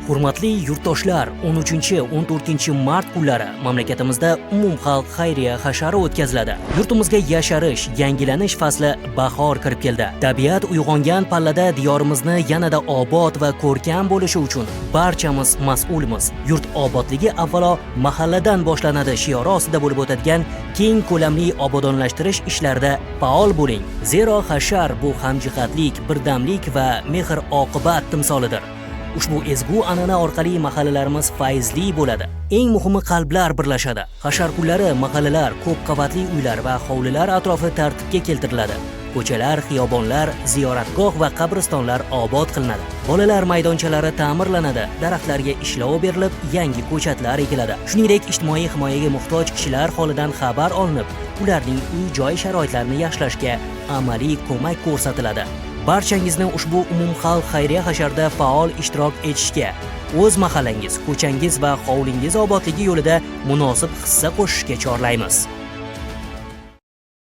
Hurmatli yurtdoshlar, 13-14 mart kunlari mamlakatimizda umumxalq xayriya hashari o'tkaziladi. Yurtimizga yasharish, yangilanish fasli bahor kirib keldi. Tabiat uyg'ongan pallada diyorimizni yanada obod va ko'rkam bo'lishi uchun barchamiz mas'ulmiz. Yurt obodligi avvalo mahalladan boshlanadi shiori ostida bo'lib o'tadigan keng ko'lamli obodonlashtirish ishlarida faol bo'ling. Zero hashar bu hamjihatlik, birdamlik va mehr-oqibat timsolidir. Ushbu ezgu an'ana orqali mahallalarimiz fayzli bo'ladi. Eng muhimi qalblar birlashadi. Hashar kunlari mahallalar, ko'p qavatli uylar va hovlilar atrofi tartibga keltiriladi. Ko'chalar, xiyobonlar, ziyoratgoh va qabristonlar obod qilinadi. Bolalar maydonchalari ta'mirlanadi, daraxtlarga ishlov berilib, yangi ko'chatlar ekiladi. Shuningdek, ijtimoiy himoyaga muhtoj kishilar holidan xabar olinib, ularning uy-joy sharoitlarini yaxshilashga amaliy ko'mak ko'rsatiladi. Barchangizni ushbu umumxalq xayriya hasharda faol ishtirok etishga, o'z mahallangiz, ko'changiz va hovlingiz obodligi yo'lida munosib hissa qo'shishga chorlaymiz.